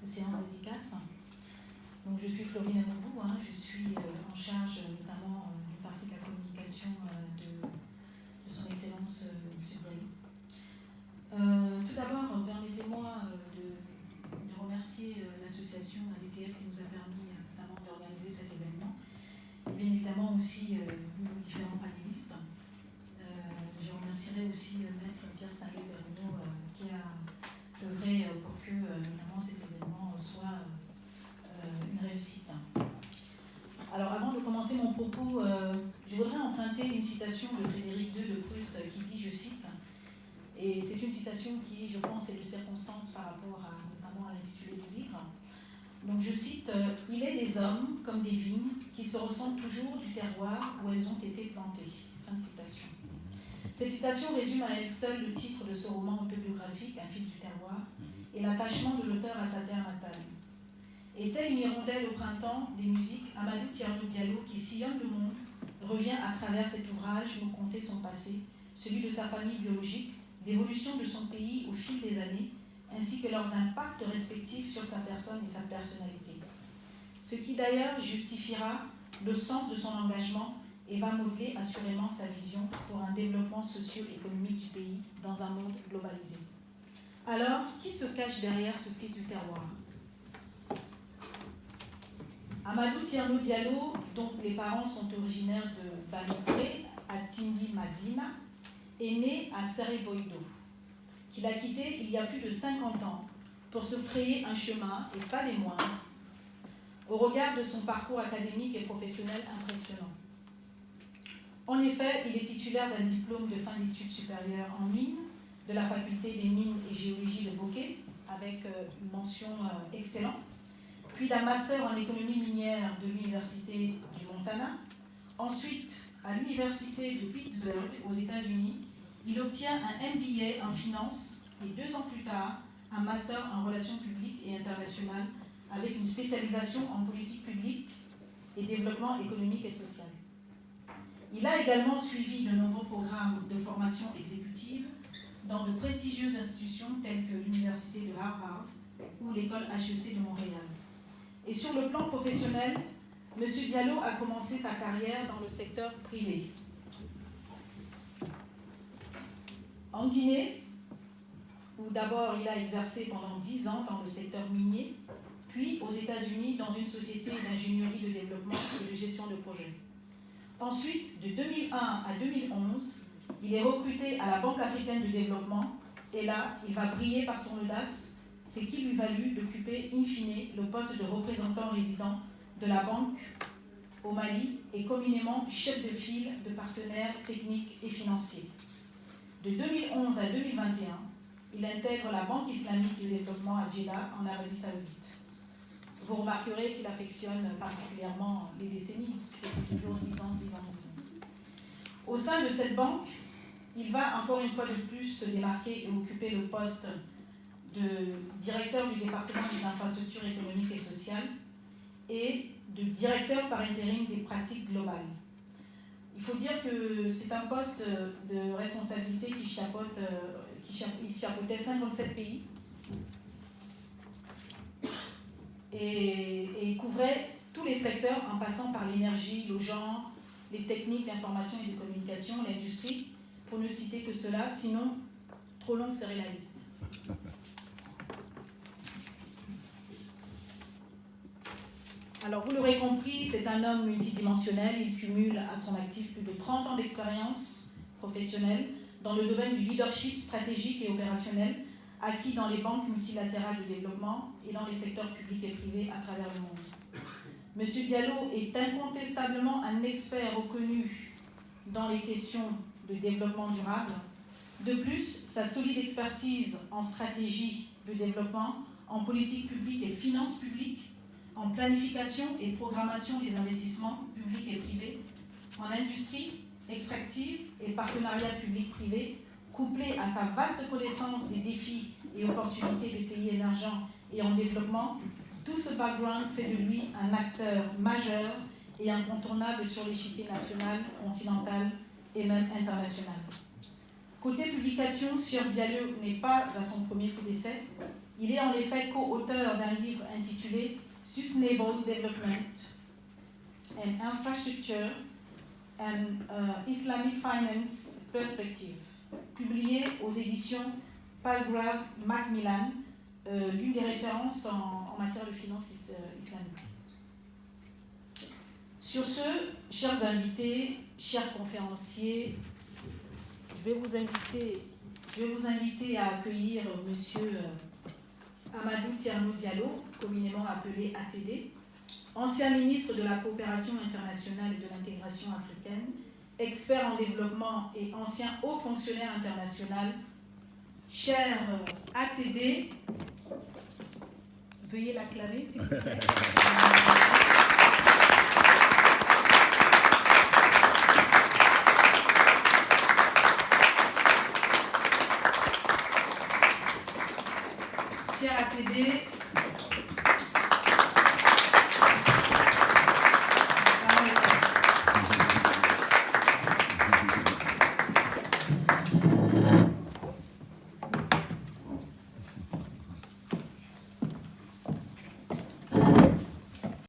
séance dédicace. Donc, je suis Florine Amoubou, je suis en charge notamment d'une partie de la communication de son Excellence M. Diallo. Tout d'abord, permettez-moi de remercier l'association ADTF qui nous a permis notamment d'organiser cet événement. Et bien évidemment aussi nos différents panélistes. Je remercierai aussi Maître Pierre Stanley-Bergneau qui a œuvré pour que notamment cet événement soit une réussite. Alors avant de commencer mon propos, je voudrais emprunter une citation de Frédéric II de Prusse qui dit, je cite, et c'est une citation qui, je pense, est de circonstance par rapport notamment à l'intitulé du livre. Donc je cite, « Il est des hommes comme des vignes qui se ressentent toujours du terroir où elles ont été plantées ». Fin de citation. Cette citation résume à elle seule le titre de ce roman autobiographique, Un fils du terroir, et l'attachement de l'auteur à sa terre natale. Et telle une hirondelle au printemps des musiques, Amadou Thierno Diallo, qui sillonne le monde, revient à travers cet ouvrage nous conter son passé, celui de sa famille biologique, l'évolution de son pays au fil des années, ainsi que leurs impacts respectifs sur sa personne et sa personnalité. Ce qui d'ailleurs justifiera le sens de son engagement et va modeler assurément sa vision pour un développement socio-économique du pays dans un monde globalisé. Alors, qui se cache derrière ce fils du terroir ? Amadou Thierno Diallo, dont les parents sont originaires de Banoukré, à Tingui Madina, est né à Serré-Boïdo, qu'il a quitté il y a plus de 50 ans pour se frayer un chemin, et pas des moindres, au regard de son parcours académique et professionnel impressionnant. En effet, il est titulaire d'un diplôme de fin d'études supérieures en mines de la faculté des mines et géologie de Bokeh, avec une mention excellente, puis d'un master en économie minière de l'université du Montana. Ensuite, à l'université de Pittsburgh, aux États-Unis, il obtient un MBA en finance et 2 ans plus tard, un master en relations publiques et internationales avec une spécialisation en politique publique et développement économique et social. Il a également suivi de nombreux programmes de formation exécutive dans de prestigieuses institutions telles que l'université de Harvard ou l'école HEC de Montréal. Et sur le plan professionnel, M. Diallo a commencé sa carrière dans le secteur privé. En Guinée, où d'abord il a exercé pendant 10 ans dans le secteur minier, puis aux États-Unis dans une société d'ingénierie de développement et de gestion de projet. Ensuite, de 2001 à 2011, il est recruté à la Banque africaine de développement et là, il va briller par son audace, ce qui lui valut d'occuper in fine le poste de représentant résident de la banque au Mali et communément chef de file de partenaires techniques et financiers. De 2011 à 2021, il intègre la Banque islamique de développement à Jeddah en Arabie Saoudite. Vous remarquerez qu'il affectionne particulièrement les décennies, puisque c'est toujours 10 ans. Au sein de cette banque, il va encore une fois de plus se démarquer et occuper le poste de directeur du département des infrastructures économiques et sociales et de directeur par intérim des pratiques globales. Il faut dire que c'est un poste de responsabilité qui chapeautait 57 pays et couvrait tous les secteurs en passant par l'énergie, le genre, les techniques d'information et de communication, l'industrie, pour ne citer que cela, sinon trop longue serait la liste. Alors vous l'aurez compris, c'est un homme multidimensionnel, il cumule à son actif plus de 30 ans d'expérience professionnelle dans le domaine du leadership stratégique et opérationnel, acquis dans les banques multilatérales de développement et dans les secteurs publics et privés à travers le monde. M. Diallo est incontestablement un expert reconnu dans les questions de développement durable. De plus, sa solide expertise en stratégie de développement, en politique publique et finances publiques, en planification et programmation des investissements publics et privés, en industrie extractive et partenariat public-privé, couplé à sa vaste connaissance des défis et opportunités des pays émergents et en développement, tout ce background fait de lui un acteur majeur et incontournable sur l'échiquier national, continental et même international. Côté publication, Sieur Diallo n'est pas à son premier coup d'essai. Il est en effet co-auteur d'un livre Sustainable Development and Infrastructure and Islamic Finance Perspective, publié aux éditions Palgrave Macmillan, l'une des références en matière de finances islamiques. Sur ce, chers invités, chers conférenciers, je vais vous inviter à accueillir Monsieur Amadou Thierno Diallo, communément appelé ATD, ancien ministre de la Coopération internationale et de l'intégration africaine, expert en développement et ancien haut fonctionnaire international. Cher ATD, veuillez l'acclamer, s'il vous plaît.